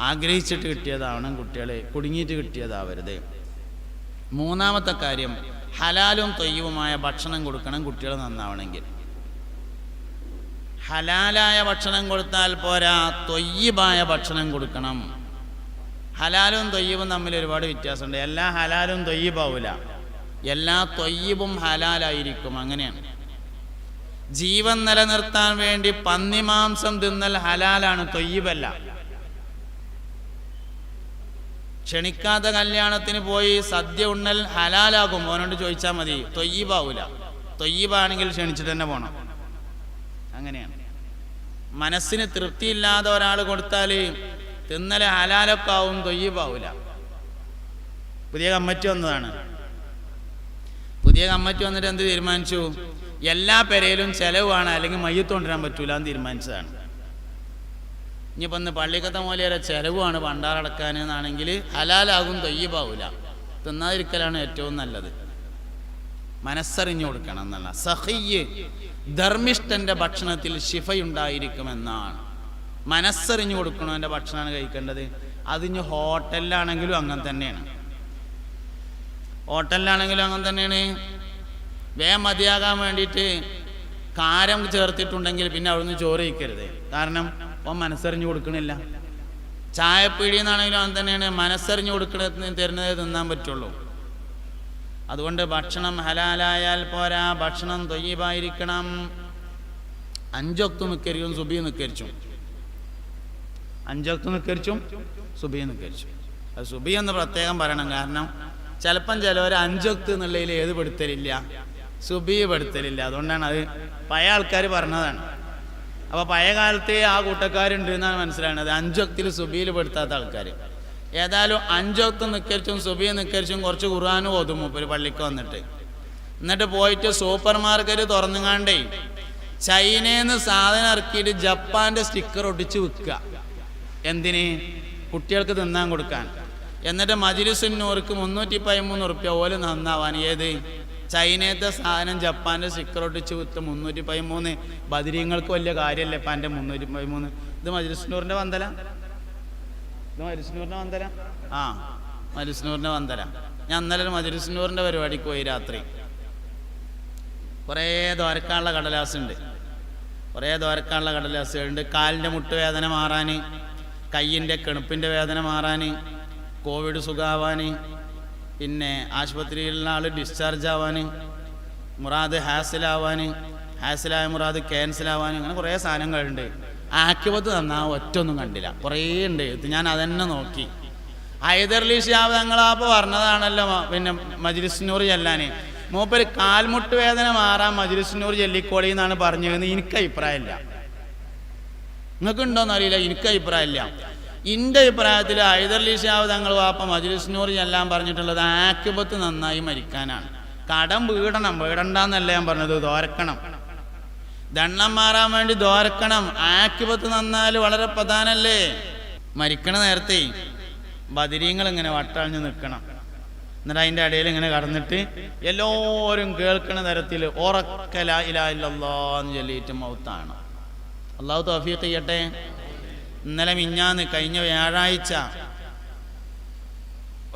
ആഗ്രഹിച്ചിട്ട് കിട്ടിയതാവണം കുട്ടികളെ, കുടുങ്ങിയിട്ട് കിട്ടിയതാവരുത്. മൂന്നാമത്തെ കാര്യം, ഹലാലും ത്വയ്യിബുമായ ഭക്ഷണം കൊടുക്കണം കുട്ടികൾ നന്നാവണമെങ്കിൽ. ഹലാലായ ഭക്ഷണം കൊടുത്താൽ പോരാ, ത്വയ്യിബായ ഭക്ഷണം കൊടുക്കണം. ഹലാലും ത്വയ്യിബും തമ്മിൽ ഒരുപാട് വ്യത്യാസമുണ്ട്. എല്ലാ ഹലാലും ത്വയ്യിബാവില്ല, എല്ലാ ത്വയ്യിബും ഹലാലായിരിക്കും. അങ്ങനെയാണ്. ജീവൻ നിലനിർത്താൻ വേണ്ടി പന്നിമാംസം തിന്നൽ ഹലാലാണ്, ത്വയ്യിബല്ല. ക്ഷണിക്കാത്ത കല്യാണത്തിന് പോയി സദ്യ ഉണ്ണൽ ഹലാലാകും, അവനോട് ചോദിച്ചാൽ മതി. ത്വയ്യിബാവൂല. ത്വയ്യിബാണെങ്കിൽ ക്ഷണിച്ചിട്ട് തന്നെ പോകണം. അങ്ങനെയാണ്. മനസ്സിന് തൃപ്തിയില്ലാതെ ഒരാൾ കൊടുത്താൽ തിന്നൽ ഹലാലൊക്കെ ആവും, ത്വയ്യിബാവൂല. പുതിയ കമ്മിറ്റി വന്നതാണ്. പുതിയ കമ്മിറ്റി വന്നിട്ട് എന്ത് തീരുമാനിച്ചു? എല്ലാ പെരയിലും ചെലവാണ്, അല്ലെങ്കിൽ മയ്യത്ത് കൊണ്ടുവരാൻ പറ്റൂല എന്ന് തീരുമാനിച്ചതാണ്. ഇനിയിപ്പോൾ ഒന്ന് പള്ളിക്കത്തെ മൂലയുടെ ചെലവാണ് പണ്ടാറടക്കാൻ എന്നാണെങ്കിൽ ഹലാലാകും, ത്വയ്യിബാവൂല. തിന്നാതിരിക്കലാണ് ഏറ്റവും നല്ലത്. മനസ്സറിഞ്ഞു കൊടുക്കണം എന്നല്ല. സഖിയ്യ്, ധർമ്മിഷ്ഠന്റെ ഭക്ഷണത്തിൽ ശിഫയുണ്ടായിരിക്കുമെന്നാണ്. മനസ്സറിഞ്ഞു കൊടുക്കണവൻ്റെ ഭക്ഷണമാണ് കഴിക്കേണ്ടത്. അതിന് ഹോട്ടലിലാണെങ്കിലും അങ്ങനെ തന്നെയാണ്. ഹോട്ടലിലാണെങ്കിലും അങ്ങനെ തന്നെയാണ്. വേഗം മതിയാകാൻ വേണ്ടിയിട്ട് കാരം ചേർത്തിട്ടുണ്ടെങ്കിൽ പിന്നെ അവിടുന്ന് ചോറ് കഴിക്കരുത്. കാരണം അവൻ മനസ്സറിഞ്ഞു കൊടുക്കണില്ല. ചായപ്പീടിയിൽ നിന്നാണെങ്കിലും അങ്ങനെ തന്നെയാണ്. മനസ്സറിഞ്ഞു കൊടുക്കണ തരുന്നതേ തിന്നാൻ പറ്റുള്ളൂ. അതുകൊണ്ട് ഭക്ഷണം ഹലാലായാൽ പോരാ, ഭക്ഷണം ത്വയ്യിബായിരിക്കണം. 5 വക്ത് നിസ്കരിച്ചും സുബഹി നിസ്കരിച്ചും 5 വക്ത് നിസ്കരിച്ചും സുബഹി നിസ്കരിച്ചും. അത് സുബഹി എന്ന് പ്രത്യേകം പറയണം. കാരണം ചിലപ്പം ചിലവർ 5 വക്ത് എന്നുള്ളതിൽ ഏത് പെടുത്തലില്ല, സുബഹി പെടുത്തലില്ല. അതുകൊണ്ടാണ് അത് പഴയ ആൾക്കാർ പറഞ്ഞതാണ്. അപ്പോൾ പഴയ കാലത്തെ ആ കൂട്ടക്കാരുണ്ട് എന്നാണ് മനസ്സിലാകുന്നത്. 5 വക്തിൽ സുബഹിയിൽ പെടുത്താത്ത ആൾക്കാർ. ഏതായാലും 5 വക്ത് നിസ്കരിച്ചും സുബഹി നിസ്കരിച്ചും കുറച്ച് ഖുർആനും ഓതും ഒരു പള്ളിക്ക് വന്നിട്ട്. എന്നിട്ട് പോയിട്ട് സൂപ്പർ മാർക്കറ്റ് തുറന്നുകാണ്ടേ ചൈനയിൽ നിന്ന് സാധനം ഇറക്കിയിട്ട് ജപ്പാൻ്റെ സ്റ്റിക്കർ ഒട്ടിച്ച് വിൽക്കുക. എന്തിന്? കുട്ടികൾക്ക് തിന്നാൻ കൊടുക്കാൻ. എന്നിട്ട് മജ്‌ലിസുന്നൂർക്ക് 313 ഉറുപ്പ്യ ഓല് നന്നാവാൻ. ഏത്? ചൈനത്തെ സാധനം ജപ്പാൻ്റെ സ്റ്റിക്കർ ഒട്ടിച്ച് വിത്ത് 313. ബദരീങ്ങൾക്ക് വലിയ കാര്യമല്ല ഇപ്പം എൻ്റെ 313. ഇത് മജ്‌ലിസുന്നൂറിൻ്റെ വന്തല, ഇത് മജ്‌ലിസുന്നൂറിൻ്റെ വന്തല. ആ, മജ്‌ലിസുന്നൂറിൻ്റെ വന്തല. ഞാൻ ഇന്നലെ ഒരു മജ്‌ലിസുന്നൂറിൻ്റെ പരിപാടിക്ക് പോയി. രാത്രി കുറേ ദ്വാരക്കാനുള്ള കടലാസുണ്ട്, കുറേ ദ്വാരക്കാനുള്ള കടലാസുകളുണ്ട്. കാലിൻ്റെ മുട്ടുവേദന മാറാൻ, കയ്യിൻ്റെ കെണുപ്പിൻ്റെ വേദന മാറാൻ, കോവിഡ് സുഖാവാൻ, പിന്നെ ആശുപത്രിയിലുള്ള ആൾ ഡിസ്ചാർജ് ആവാൻ, മുറാദ് ഹാസിലാവാൻ, ഹാസിലായ മുറാദ് ക്യാൻസലാവാൻ, അങ്ങനെ കുറേ സാധനങ്ങളുണ്ട്. ആക്കിബത്ത് തന്നാൽ ഒറ്റൊന്നും കണ്ടില്ല, കുറേ ഉണ്ട്. ഞാൻ അതന്നെ നോക്കി. ഹൈദർലി ഷിഹാബ് തങ്ങളപ്പോൾ പറഞ്ഞതാണല്ലോ പിന്നെ മജ്‌ലിസുന്നൂർ ചെല്ലാൻ. മൂപ്പര് കാൽമുട്ട് വേദന മാറാൻ മജ്‌ലിസുന്നൂർ ചെല്ലിക്കോളി എന്നാണ് പറഞ്ഞത്. എനിക്ക് അഭിപ്രായമില്ല. നിങ്ങൾക്കുണ്ടോയെന്ന് അറിയില്ല, എനിക്ക് അഭിപ്രായമില്ല. എൻ്റെ അഭിപ്രായത്തിൽ ഹൈദർലി ഷിഹാബ് തങ്ങൾ വാപ്പ മജ്‌ലിസുന്നൂർ ചെല്ലാൻ പറഞ്ഞിട്ടുള്ളത് ആക്കിബത്ത് നന്നായി മരിക്കാനാണ്. കടം വീടണ്ടെന്നല്ല ഞാൻ പറഞ്ഞത്, ദോരക്കണം. ദണ്ണം മാറാൻ വേണ്ടി ദോരക്കണം. ആക്കിബത്ത് നന്നാൽ വളരെ പ്രധാനല്ലേ. മരിക്കണ നേരത്തെ ബദരീങ്ങൾ ഇങ്ങനെ വട്ടഴിഞ്ഞ് നിൽക്കണം. എന്നിട്ട് അതിൻ്റെ ഇടയിൽ ഇങ്ങനെ കടന്നിട്ട് എല്ലാവരും കേൾക്കണ തരത്തിൽ ഉറക്ക ലാ ഇലാഹ ഇല്ലല്ലാഹ് എന്ന് ചൊല്ലിയിട്ട് മൗത്താണ്. അള്ളാഹു തൗഫീഖ് ചെയ്യട്ടെ. ഇന്നലെ മിഞ്ഞാന്ന് കഴിഞ്ഞ വ്യാഴാഴ്ച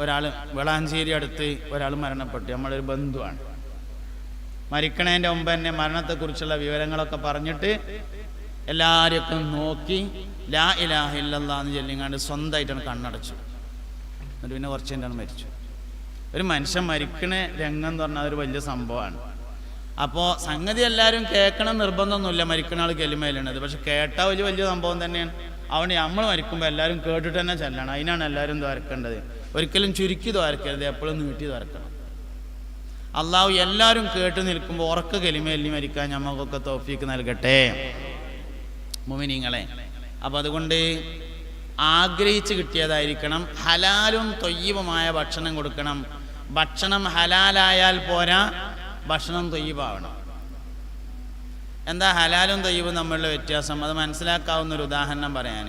ഒരാൾ വളാഞ്ചേരി അടുത്ത് ഒരാൾ മരണപ്പെട്ടു. നമ്മളൊരു ബന്ധുവാണ്. മരിക്കണതിൻ്റെ മുമ്പ് തന്നെ മരണത്തെക്കുറിച്ചുള്ള വിവരങ്ങളൊക്കെ പറഞ്ഞിട്ട് എല്ലാവരെയൊക്കെ നോക്കി ലാ ഇലാഹ ഇല്ലല്ലാഹ് എന്ന് ചൊല്ലിങ്ങാണ്ട് സ്വന്തമായിട്ടാണ് കണ്ണടച്ചു. എന്നിട്ട് പിന്നെ കുറച്ച് കഴിഞ്ഞാണ് മരിച്ചു. ഒരു മനുഷ്യൻ മരിക്കണ രംഗം എന്ന് പറഞ്ഞാൽ ഒരു വലിയ സംഭവമാണ്. അപ്പോൾ സംഗതി എല്ലാവരും കേൾക്കണം നിർബന്ധമൊന്നുമില്ല, മരിക്കണ ആൾ കെലിമയിലുള്ളത്. പക്ഷെ കേട്ടാൽ വലിയ സംഭവം തന്നെയാണ്. അതുകൊണ്ട് നമ്മൾ മരിക്കുമ്പോൾ എല്ലാവരും കേട്ടിട്ട് തന്നെ ചെല്ലണം. അതിനാണ് എല്ലാവരും ദ്വാരക്കേണ്ടത്. ഒരിക്കലും ചുരുക്കി ദ്വാരക്കരുത്, എപ്പോഴും നീട്ടി ദ്വാരക്കണം. അള്ളാഹു എല്ലാവരും കേട്ട് നിൽക്കുമ്പോൾ ഉറക്ക കെലിമയല്ലി മരിക്കാൻ ഞമ്മക്കൊക്കെ തൗഫീക്ക് നൽകട്ടെ മുഅ്മിനീങ്ങളെ. അപ്പം അതുകൊണ്ട് ആഗ്രഹിച്ച് കിട്ടിയതായിരിക്കണം. ഹലാലും ത്വയ്യിബുമായ ഭക്ഷണം കൊടുക്കണം. ഭക്ഷണം ഹലാലായാൽ പോരാ, ഭക്ഷണം ത്വയ്യിബാവണം. എന്താ ഹലാലും ത്വയ്യിബും തമ്മിലുള്ള വ്യത്യാസം? അത് മനസ്സിലാക്കാവുന്നൊരു ഉദാഹരണം പറയാൻ.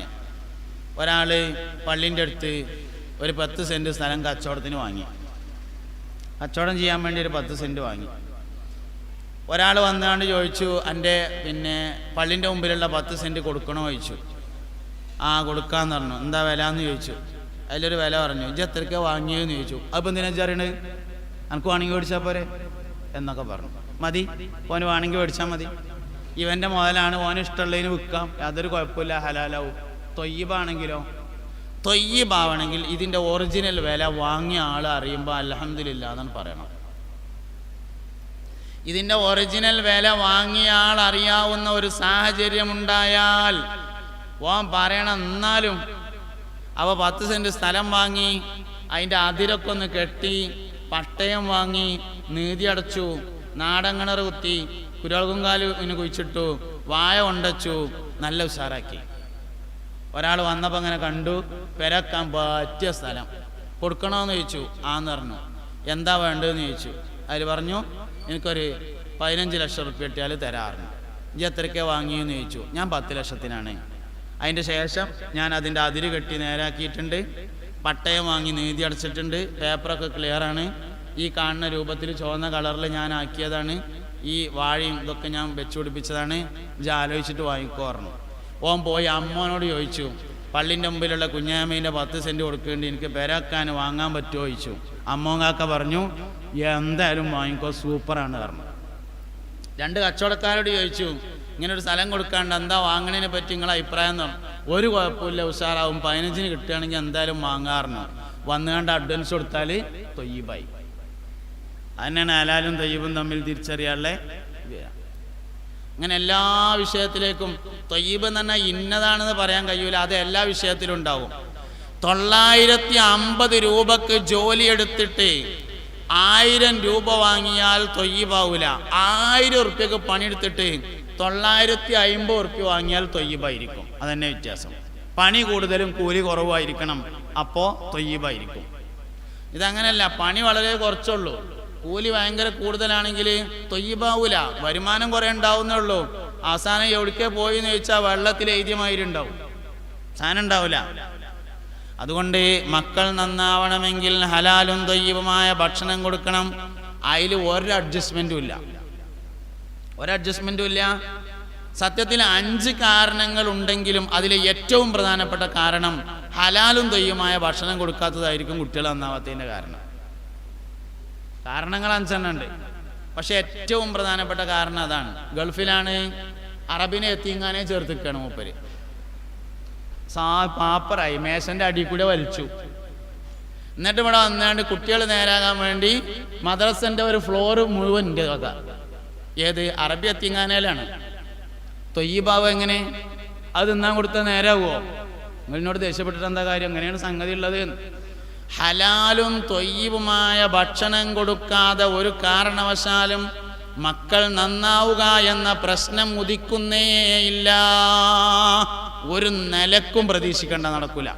ഒരാൾ പള്ളിൻ്റെ അടുത്ത് ഒരു 10 സെൻറ്റ് സ്ഥലം കച്ചവടത്തിന് വാങ്ങി. കച്ചവടം ചെയ്യാൻ വേണ്ടി ഒരു 10 സെൻറ്റ് വാങ്ങി. ഒരാൾ വന്നുകൊണ്ട് ചോദിച്ചു, എൻ്റെ പിന്നെ പള്ളിൻ്റെ മുമ്പിലുള്ള 10 സെൻറ്റ് കൊടുക്കണോ ചോദിച്ചു. കൊടുക്കാന്ന് പറഞ്ഞു. എന്താ വില എന്ന് ചോദിച്ചു. അതിലൊരു വില പറഞ്ഞു. ഇജ്ജ് എത്രയ്ക്ക് വാങ്ങിയെന്ന് ചോദിച്ചു. അപ്പം എന്തിനാ അറിയണത്? എനിക്ക് വേണമെങ്കിൽ മേടിച്ചാൽ പോരെ എന്നൊക്കെ പറഞ്ഞു. മതി, ഓന് വേണമെങ്കിൽ മേടിച്ചാൽ മതി, ഇവൻ്റെ മുതലാണ്, ഓന് ഇഷ്ടമുള്ളതിന് വിൽക്കാം, യാതൊരു കുഴപ്പമില്ല, ഹലാലാവും. തൊയ്യിബാണെങ്കിലോ, തൊയ്യിബാവണമെങ്കിൽ ഇതിൻ്റെ ഒറിജിനൽ വില വാങ്ങിയ ആൾ അറിയുമ്പോൾ അൽഹംദുലില്ലാ എന്നാണ് പറയണം. ഇതിൻ്റെ ഒറിജിനൽ വില വാങ്ങിയ ആൾ അറിയാവുന്ന ഒരു സാഹചര്യം ഉണ്ടായാൽ ഓൻ പറയണം. എന്നാലും അവ 10 സെൻറ്റ് സ്ഥലം വാങ്ങി, അതിൻ്റെ അതിരൊക്കെ ഒന്ന് കെട്ടി, പട്ടയം വാങ്ങി, നീതി അടച്ചു, നാടൻ കിണർ കുത്തി, കുരുളകുങ്കാല് കുഴിച്ചിട്ടു, വായ കൊണ്ടച്ചു, നല്ല ഉഷാറാക്കി. ഒരാൾ വന്നപ്പോൾ അങ്ങനെ കണ്ടു, പെരക്കാൻ പറ്റിയ സ്ഥലം കൊടുക്കണമെന്ന് ചോദിച്ചു. ആന്ന് പറഞ്ഞു. എന്താ വേണ്ടതെന്ന് ചോദിച്ചു. അതിൽ പറഞ്ഞു, എനിക്കൊരു 15 ലക്ഷം റുപ്യ കിട്ടിയാൽ തരാറുണ്ട്. ഇജ്ജ് എത്രയ്ക്ക് വാങ്ങിയെന്ന് ചോദിച്ചു. ഞാൻ 10 ലക്ഷത്തിനാണ്. അതിൻ്റെ ശേഷം ഞാൻ അതിൻ്റെ അതിര് കെട്ടി നേരാക്കിയിട്ടുണ്ട്, പട്ടയം വാങ്ങി നീതി അടച്ചിട്ടുണ്ട്, പേപ്പറൊക്കെ ക്ലിയറാണ്, ഈ കാണുന്ന രൂപത്തിൽ ചുവന്ന കളറിൽ ഞാൻ ആക്കിയതാണ്, ഈ വാഴയും ഇതൊക്കെ ഞാൻ വെച്ചു പിടിപ്പിച്ചതാണ്, ഇജ്ജ് ആലോചിച്ചിട്ട് വാങ്ങിക്കോ പറഞ്ഞു. ഓൻ പോയി അമ്മോനോട് ചോദിച്ചു, പള്ളിൻ്റെ മുമ്പിലുള്ള കുഞ്ഞാമ്മേൻ്റെ 10 സെൻറ്റ് കൊടുക്കേണ്ടി എനിക്ക് പെരാക്കാൻ വാങ്ങാൻ പറ്റുമോ ചോദിച്ചു. അമ്മോങ്കാക്ക പറഞ്ഞു, എന്തായാലും വാങ്ങിക്കോ, സൂപ്പറാണ് പറഞ്ഞു. 2 കച്ചവടക്കാരോട് ചോദിച്ചു, ഇങ്ങനെ ഒരു സ്ഥലം കൊടുക്കാണ്ട് എന്താ വാങ്ങണതിനെ പറ്റി നിങ്ങളെ അഭിപ്രായം എന്ന് പറഞ്ഞു. ഒരു കുഴപ്പമില്ല, ഉഷാറാവും, 15-ന് കിട്ടുകയാണെങ്കിൽ എന്തായാലും വാങ്ങാറുണ്ട്. വന്നുകൊണ്ട് അഡ്വാൻസ് കൊടുത്താൽ തൊയ്യിബായി. അതിനാണ് ഹലാലും തൊയ്യിബും തമ്മിൽ തിരിച്ചറിയാനുള്ള. അങ്ങനെ എല്ലാ വിഷയത്തിലേക്കും തൊയ്യിബ് എന്ന് പറഞ്ഞാൽ ഇന്നതാണെന്ന് പറയാൻ കഴിയൂല, അത് എല്ലാ വിഷയത്തിലും ഉണ്ടാവും. 950 രൂപക്ക് ജോലി എടുത്തിട്ട് 1000 രൂപ വാങ്ങിയാൽ തൊയ്യിബാവൂല. 1000 റുപ്യക്ക് പണിയെടുത്തിട്ട് 950 റുപ്യ വാങ്ങിയാൽ തൊയ്യിബായിരിക്കും. അതന്നെ വ്യത്യാസം. പണി കൂടുതലും കൂലി കുറവായിരിക്കണം, അപ്പോൾ തൊയ്യിബായിരിക്കും. ഇതങ്ങനെയല്ല, പണി വളരെ കുറച്ചുള്ളൂ, കൂലി ഭയങ്കര കൂടുതലാണെങ്കിൽ തൊയ്യിബാവൂല. വരുമാനം കുറേ ഉണ്ടാവുന്നേ ഉള്ളൂ. അവസാനം എവിടേക്കേ പോയി എന്ന് ചോദിച്ചാൽ വെള്ളത്തിൽ എഴുതിയമായിരുണ്ടാവും, സാധനം ഉണ്ടാവില്ല. അതുകൊണ്ട് മക്കൾ നന്നാവണമെങ്കിൽ ഹലാലും തൊയ്യിബുമായ ഭക്ഷണം കൊടുക്കണം. അതിൽ ഒരു അഡ്ജസ്റ്റ്മെൻറ്റും ഇല്ല. സത്യത്തിൽ 5 കാരണങ്ങൾ ഉണ്ടെങ്കിലും അതിൽ ഏറ്റവും പ്രധാനപ്പെട്ട കാരണം ഹലാലും തൊയ്യിബുമായ ഭക്ഷണം കൊടുക്കാത്തതായിരിക്കും കുട്ടികൾ നന്നാവാത്തതിൻ്റെ കാരണം. കാരണങ്ങൾ 5 ഉണ്ട്, പക്ഷെ ഏറ്റവും പ്രധാനപ്പെട്ട കാരണം അതാണ്. ഗൾഫിലാണ്, അറബിനെ എത്തിങ്ങാനെ ചേർത്തിക്കാണ് മൂപ്പര്. പാപ്പറായി മേശൻ്റെ അടിയിൽ കൂടെ വലിച്ചു. എന്നിട്ട് ഇവിടെ വന്നാണ്ട് കുട്ടികൾ നേരാകാൻ വേണ്ടി മദ്രസൻ്റെ ഒരു ഫ്ലോറ് മുഴുവൻ ഉണ്ട് വക. ഏത്? അറബി എത്തിങ്ങാനയിലാണ്. തൊയ്യിബാവ് എങ്ങനെ? അത് തിന്നാൻ കൊടുത്താൽ നേരാകുമോ? നിങ്ങളിനോട് ദേഷ്യപ്പെട്ടിട്ട് എന്താ കാര്യം? അങ്ങനെയാണ് സംഗതി ഉള്ളത്. ഹലാലും തൊയ്യിബുമായ ഭക്ഷണം കൊടുക്കാതെ ഒരു കാരണവശാലും മക്കൾ നന്നാവുക എന്ന പ്രശ്നം ഉദിക്കുന്നേയില്ല. ഒരു നിലക്കും പ്രതീക്ഷിക്കേണ്ട, നടക്കൂല.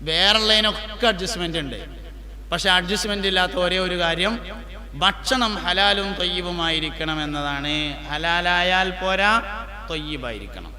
വേറെയുള്ളതിനൊക്കെ അഡ്ജസ്റ്റ്മെന്റ് ഉണ്ട്, പക്ഷെ അഡ്ജസ്റ്റ്മെന്റ് ഇല്ലാത്ത ഒരേ ഒരു കാര്യം ഭക്ഷണം ഹലാലും തൊയ്യിബുമായിരിക്കണം എന്നതാണ്. ഹലാലായാൽ പോരാ, തൊയ്യിബായിരിക്കണം.